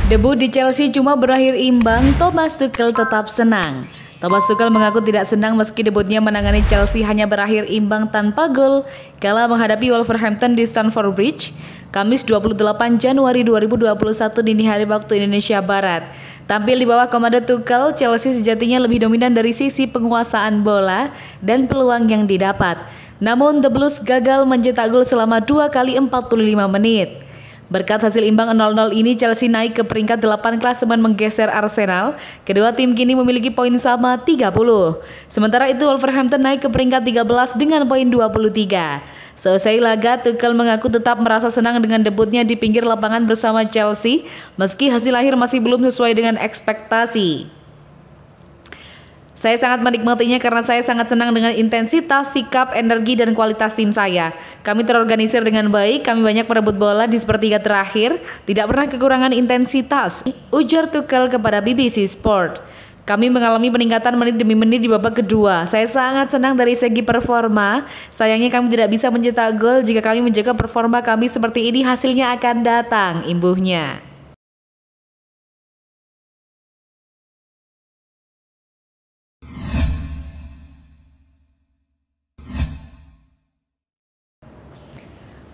Debut di Chelsea cuma berakhir imbang, Thomas Tuchel tetap senang. Thomas Tuchel mengaku tidak senang meski debutnya menangani Chelsea hanya berakhir imbang tanpa gol kala menghadapi Wolverhampton di Stamford Bridge, Kamis 28 Januari 2021 dini hari waktu Indonesia Barat. Tampil di bawah komando Tuchel, Chelsea sejatinya lebih dominan dari sisi penguasaan bola dan peluang yang didapat. Namun The Blues gagal mencetak gol selama 2 kali 45 menit. Berkat hasil imbang 0-0 ini, Chelsea naik ke peringkat 8 klasemen menggeser Arsenal. Kedua tim kini memiliki poin sama 30. Sementara itu Wolverhampton naik ke peringkat 13 dengan poin 23. Selesai laga, Tuchel mengaku tetap merasa senang dengan debutnya di pinggir lapangan bersama Chelsea, meski hasil akhir masih belum sesuai dengan ekspektasi. Saya sangat menikmatinya karena saya sangat senang dengan intensitas, sikap, energi, dan kualitas tim saya. Kami terorganisir dengan baik, kami banyak merebut bola di sepertiga terakhir, tidak pernah kekurangan intensitas, ujar Tuchel kepada BBC Sport. Kami mengalami peningkatan menit demi menit di babak kedua. Saya sangat senang dari segi performa. Sayangnya kami tidak bisa mencetak gol. Jika kami menjaga performa kami seperti ini, hasilnya akan datang, imbuhnya.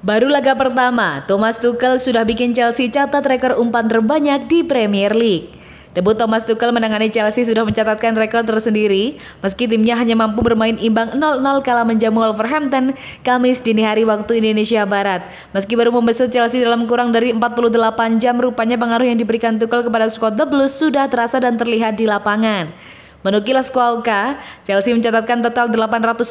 Baru laga pertama, Thomas Tuchel sudah bikin Chelsea catat rekor umpan terbanyak di Premier League. Debut Thomas Tuchel menangani Chelsea sudah mencatatkan rekor tersendiri, meski timnya hanya mampu bermain imbang 0-0 kala menjamu Wolverhampton, Kamis dini hari waktu Indonesia Barat. Meski baru membesut Chelsea dalam kurang dari 48 jam, rupanya pengaruh yang diberikan Tuchel kepada skuad The Blues sudah terasa dan terlihat di lapangan. Menukil Squawka, Chelsea mencatatkan total 820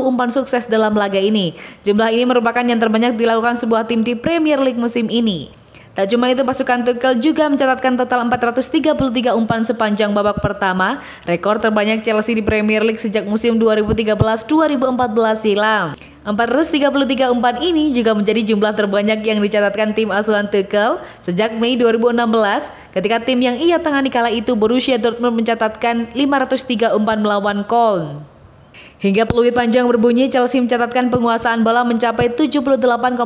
umpan sukses dalam laga ini. Jumlah ini merupakan yang terbanyak dilakukan sebuah tim di Premier League musim ini. Tak cuma itu, pasukan Tuchel juga mencatatkan total 433 umpan sepanjang babak pertama, rekor terbanyak Chelsea di Premier League sejak musim 2013-2014 silam. 433 umpan ini juga menjadi jumlah terbanyak yang dicatatkan tim asuhan Tuchel sejak Mei 2016 ketika tim yang ia tangani kala itu Borussia Dortmund mencatatkan 503 umpan melawan Köln. Hingga peluit panjang berbunyi, Chelsea mencatatkan penguasaan bola mencapai 78,9%.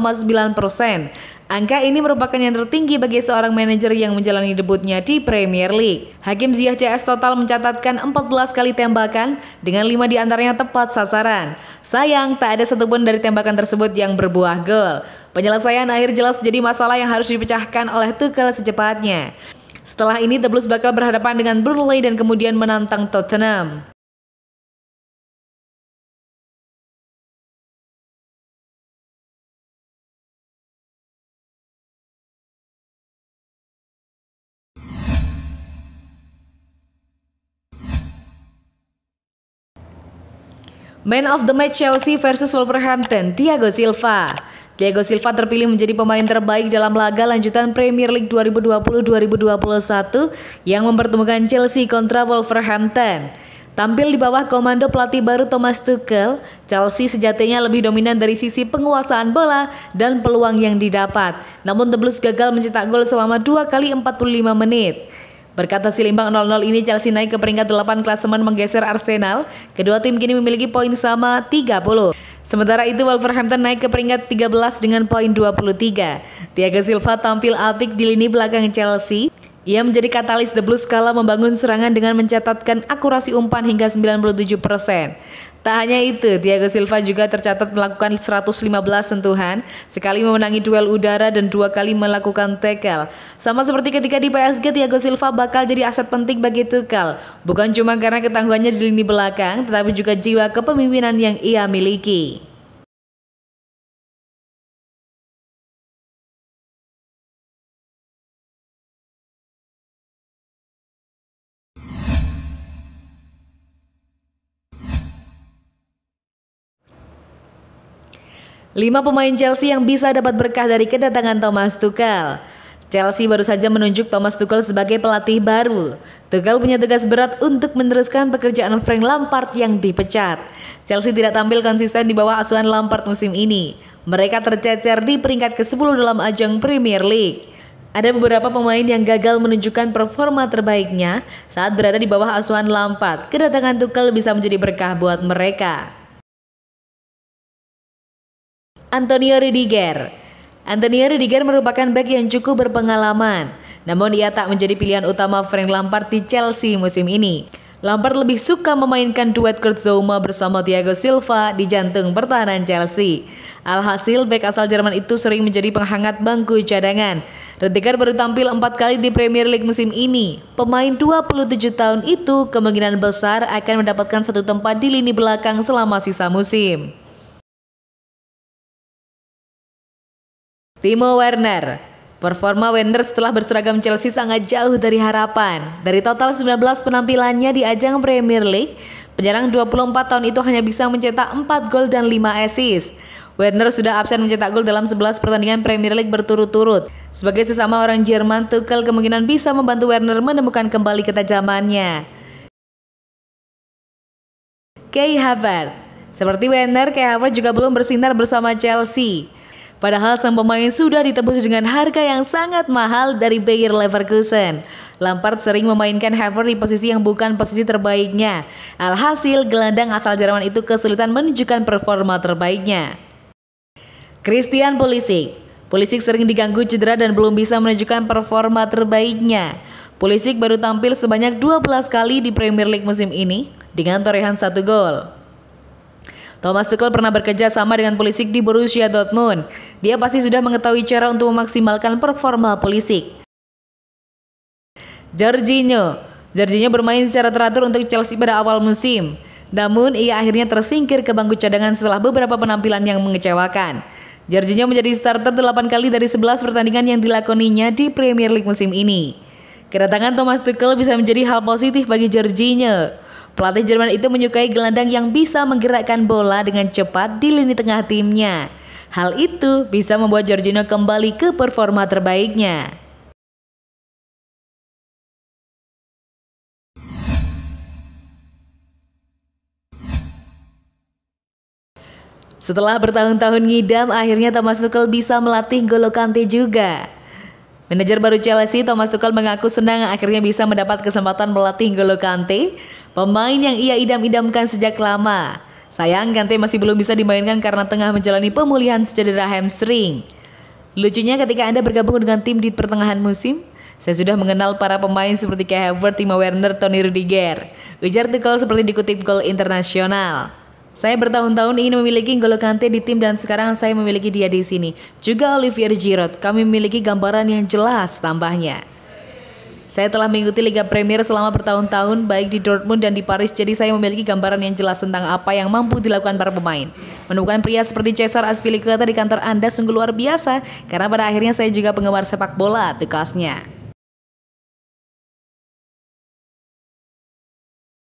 Angka ini merupakan yang tertinggi bagi seorang manajer yang menjalani debutnya di Premier League. Hakim Ziyech CS total mencatatkan 14 kali tembakan dengan 5 diantaranya tepat sasaran. Sayang, tak ada satupun dari tembakan tersebut yang berbuah gol. Penyelesaian akhir jelas jadi masalah yang harus dipecahkan oleh Tuchel secepatnya. Setelah ini The Blues bakal berhadapan dengan Burnley dan kemudian menantang Tottenham. Man of the match Chelsea versus Wolverhampton, Thiago Silva. Thiago Silva terpilih menjadi pemain terbaik dalam laga lanjutan Premier League 2020-2021 yang mempertemukan Chelsea kontra Wolverhampton. Tampil di bawah komando pelatih baru Thomas Tuchel, Chelsea sejatinya lebih dominan dari sisi penguasaan bola dan peluang yang didapat. Namun The Blues gagal mencetak gol selama 2 kali 45 menit. Berkat hasil imbang 0-0 ini, Chelsea naik ke peringkat 8 klasemen menggeser Arsenal. Kedua tim kini memiliki poin sama 30. Sementara itu Wolverhampton naik ke peringkat 13 dengan poin 23. Thiago Silva tampil apik di lini belakang Chelsea. Ia menjadi katalis The Blues kala membangun serangan dengan mencatatkan akurasi umpan hingga 97%. Tak hanya itu, Thiago Silva juga tercatat melakukan 115 sentuhan, sekali memenangi duel udara dan 2 kali melakukan tackle. Sama seperti ketika di PSG, Thiago Silva bakal jadi aset penting bagi Tuchel, bukan cuma karena ketangguhannya di lini belakang, tetapi juga jiwa kepemimpinan yang ia miliki. Lima pemain Chelsea yang bisa dapat berkah dari kedatangan Thomas Tuchel. Chelsea baru saja menunjuk Thomas Tuchel sebagai pelatih baru. Tuchel punya tugas berat untuk meneruskan pekerjaan Frank Lampard yang dipecat. Chelsea tidak tampil konsisten di bawah asuhan Lampard musim ini. Mereka tercecer di peringkat ke-10 dalam ajang Premier League. Ada beberapa pemain yang gagal menunjukkan performa terbaiknya saat berada di bawah asuhan Lampard. Kedatangan Tuchel bisa menjadi berkah buat mereka. Antonio Rudiger merupakan bek yang cukup berpengalaman. Namun ia tak menjadi pilihan utama Frank Lampard di Chelsea musim ini. Lampard lebih suka memainkan duet Kurt Zouma bersama Thiago Silva di jantung pertahanan Chelsea. Alhasil, bek asal Jerman itu sering menjadi penghangat bangku cadangan. Rudiger baru tampil 4 kali di Premier League musim ini. Pemain 27 tahun itu kemungkinan besar akan mendapatkan satu tempat di lini belakang selama sisa musim. Timo Werner. Performa Werner setelah berseragam Chelsea sangat jauh dari harapan. Dari total 19 penampilannya di ajang Premier League, penyerang 24 tahun itu hanya bisa mencetak 4 gol dan 5 assist. Werner sudah absen mencetak gol dalam 11 pertandingan Premier League berturut-turut. Sebagai sesama orang Jerman, Tuchel kemungkinan bisa membantu Werner menemukan kembali ketajamannya. Kai Havertz. Seperti Werner, Kai Havertz juga belum bersinar bersama Chelsea. Padahal sang pemain sudah ditebus dengan harga yang sangat mahal dari Bayer Leverkusen. Lampard sering memainkan Havertz di posisi yang bukan posisi terbaiknya. Alhasil, gelandang asal Jerman itu kesulitan menunjukkan performa terbaiknya. Christian Pulisic. Pulisic sering diganggu cedera dan belum bisa menunjukkan performa terbaiknya. Pulisic baru tampil sebanyak 12 kali di Premier League musim ini dengan torehan 1 gol. Thomas Tuchel pernah bekerja sama dengan Pulisic di Borussia Dortmund. Dia pasti sudah mengetahui cara untuk memaksimalkan performa Pulisic. Jorginho bermain secara teratur untuk Chelsea pada awal musim. Namun ia akhirnya tersingkir ke bangku cadangan setelah beberapa penampilan yang mengecewakan. Jorginho menjadi starter 8 kali dari 11 pertandingan yang dilakoninya di Premier League musim ini. Kedatangan Thomas Tuchel bisa menjadi hal positif bagi Jorginho. Pelatih Jerman itu menyukai gelandang yang bisa menggerakkan bola dengan cepat di lini tengah timnya. Hal itu bisa membuat Jorginho kembali ke performa terbaiknya. Setelah bertahun-tahun ngidam, akhirnya Thomas Tuchel bisa melatih N'Golo Kante juga. Manajer baru Chelsea, Thomas Tuchel mengaku senang akhirnya bisa mendapat kesempatan melatih N'Golo Kante, pemain yang ia idam-idamkan sejak lama. Sayang, Kante masih belum bisa dimainkan karena tengah menjalani pemulihan cedera hamstring. Lucunya ketika Anda bergabung dengan tim di pertengahan musim, saya sudah mengenal para pemain seperti Kai Havertz, Timo Werner, Toni Rudiger. Ujar Tuchel seperti dikutip Goal Internasional. Saya bertahun-tahun ingin memiliki N'Golo Kante di tim dan sekarang saya memiliki dia di sini. Juga Olivier Giroud, kami memiliki gambaran yang jelas, tambahnya. Saya telah mengikuti Liga Premier selama bertahun-tahun baik di Dortmund dan di Paris, jadi saya memiliki gambaran yang jelas tentang apa yang mampu dilakukan para pemain. Menemukan pria seperti Cesar Azpilicueta di kantor Anda sungguh luar biasa, karena pada akhirnya saya juga penggemar sepak bola, tukasnya.